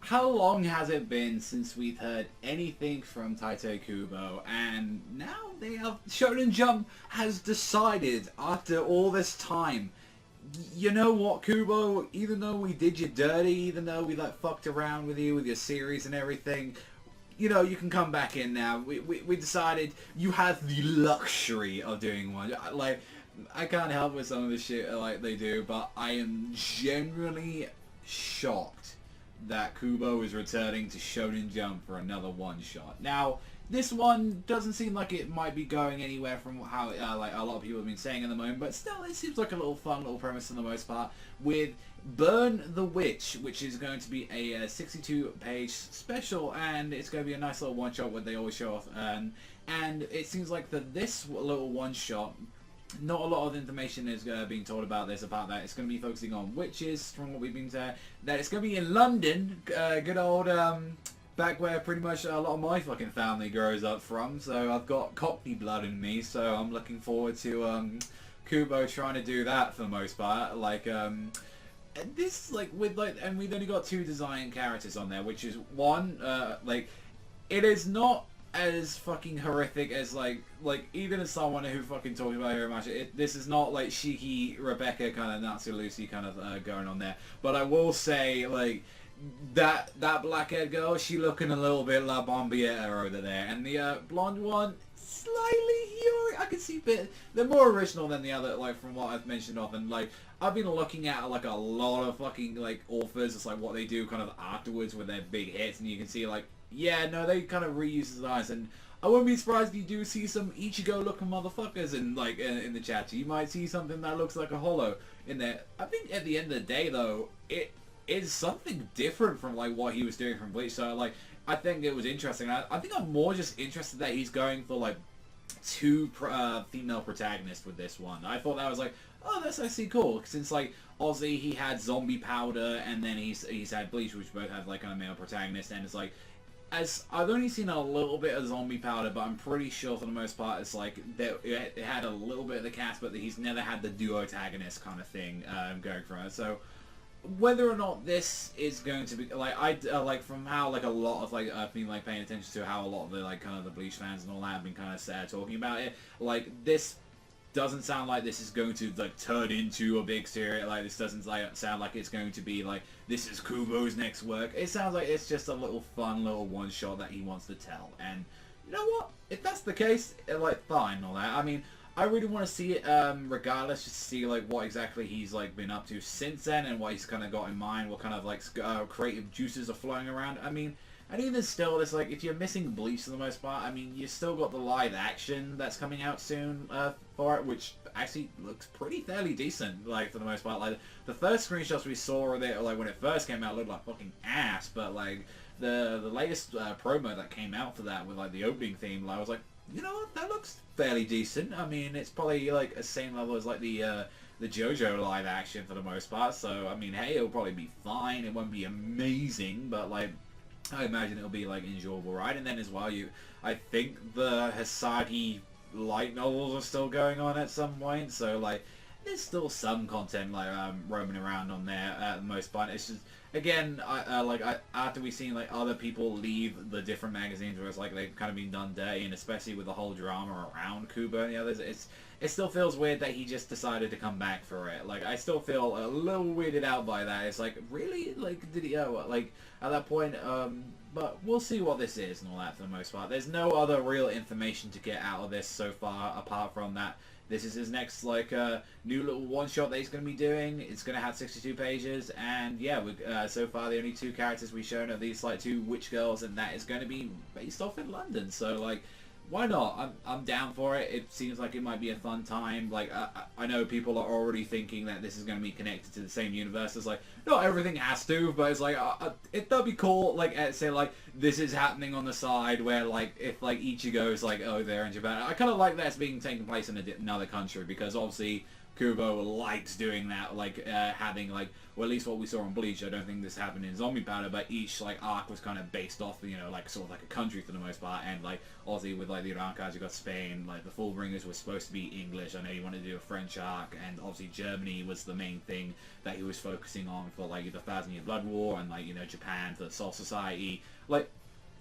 how long has it been since we've heard anything from Tite Kubo? And now they have Shonen Jump has decided after all this time. You know what, Kubo? Even though we did you dirty, even though we like fucked around with you with your series and everything, you know, you can come back in now. We decided you have the luxury of doing one. Like, I can't help with some of the shit like they do, but I am genuinely shocked that Kubo is returning to Shonen Jump for another one-shot. Now, this one doesn't seem like it might be going anywhere from how like a lot of people have been saying at the moment, but still, it seems like a little fun little premise for the most part, with Burn the Witch, which is going to be a 62-page special, and it's going to be a nice little one-shot where they always show off, and it seems like that this little one-shot, not a lot of information is being told about this, about that. It's going to be focusing on witches, from what we've been saying. That it's going to be in London, good old, back where pretty much a lot of my fucking family grows up from. So I've got Cockney blood in me, so I'm looking forward to Kubo trying to do that for the most part. Like, this, like, with, like, and we've only got 2 design characters on there, which is one, like, it is not as fucking horrific as like even as someone who fucking talks about it very much, this is not like Shiki Rebecca kind of Natsu Lucy kind of going on there. But I will say, like, that black-haired girl, she looking a little bit La Bombietta over there, and the blonde one slightly Yuri. I can see bit they're more original than the other, like from what I've mentioned of, and like I've been looking at like a lot of fucking like authors, it's like what they do kind of afterwards with their big hits, and you can see like, yeah, no, they kind of reuse designs, and I wouldn't be surprised if you do see some Ichigo-looking motherfuckers in like in the chat. You might see something that looks like a holo in there. I think at the end of the day, though, it is something different from like what he was doing from Bleach. So like, I think it was interesting. I think I'm more just interested that he's going for like 2 female protagonists with this one. I thought that was like, oh, that's actually cool, since like Ozzy, he had Zombie Powder, and then he's had Bleach, which both have like kind of male protagonists, and it's like, as I've only seen a little bit of Zombie Powder, but I'm pretty sure for the most part it's like that it had a little bit of the cast, but he's never had the duotagonist kind of thing going for it. So whether or not this is going to be like, like from how like a lot of like I've been like paying attention to how a lot of the like kind of the Bleach fans and all that have been kind of sad talking about it, like this doesn't sound like this is going to like turn into a big series. Like this doesn't like sound like it's going to be like this is Kubo's next work. It sounds like it's just a little fun little one shot that he wants to tell. And you know what? If that's the case, like fine, all that. I mean, I really want to see it regardless, just to see like what exactly he's like been up to since then and what he's kind of got in mind, what kind of like creative juices are flowing around. I mean, and even still, it's like, if you're missing Bleach for the most part, I mean, you still got the live action that's coming out soon for it, which actually looks pretty fairly decent, like, for the most part. Like, the first screenshots we saw of it, like, when it first came out, looked like fucking ass, but, like, the latest promo that came out for that with, like, the opening theme, like, I was like, you know what, that looks fairly decent. I mean, it's probably, like, the same level as, like, the JoJo live action for the most part, so, I mean, hey, it'll probably be fine. It won't be amazing, but, like, I imagine it'll be like enjoyable, right? And then as well, I think the Hisagi light novels are still going on at some point, so like there's still some content like roaming around on there at the most part. It's just, again, after we've seen like other people leave the different magazines where it's like they've kind of been done dirty, and especially with the whole drama around Kubo and the others, it still feels weird that he just decided to come back for it. Like, I still feel a little weirded out by that. It's like, really? Like, did he, like, at that point, but we'll see what this is and all that for the most part. There's no other real information to get out of this so far, apart from that this is his next, like, new little one-shot that he's going to be doing. It's going to have 62 pages, and yeah, so far the only 2 characters we've shown are these, like, 2 witch girls, and that is going to be based off in London, so, like, why not? I'm down for it. It seems like it might be a fun time. Like, I know people are already thinking that this is going to be connected to the same universe. It's like, not everything has to, but it's like, that'd be cool. Like, say, like, this is happening on the side where, like, if, like, Ichigo's, like, oh, they're in Japan. I kind of like that's being taken place in another country, because obviously Kubo likes doing that, like having like, well, at least what we saw on Bleach. I don't think this happened in Zombie but each like arc was kind of based off, you know, like sort of like a country for the most part. And like Aussie with like the Arcades, you got Spain, like the Fullbringers were supposed to be English. I know you wanted to do a French arc, and obviously Germany was the main thing that he was focusing on for like the Thousand Year Blood War, and like, you know, Japan for the Soul Society, like.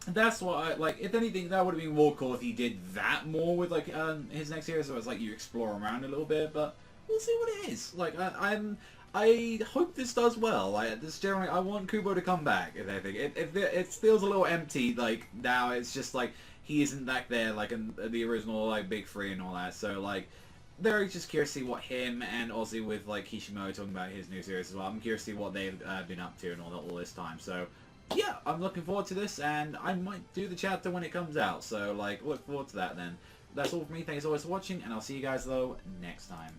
That's what I like. If anything, that would have been more cool if he did that more with like his next series. So it's like you explore around a little bit, but we'll see what it is. Like I hope this does well. Like this generally, I want Kubo to come back. If anything, it feels a little empty. Like now, it's just like he isn't back there like in the original like Big Three and all that. So like. Very just curious to see what him and Ozzy with like Kishimoto talking about his new series as well. I'm curious to see what they've been up to and all this time. So yeah, I'm looking forward to this, and I might do the chapter when it comes out. So like, look forward to that then. That's all from me. Thanks always for watching, and I'll see you guys though next time.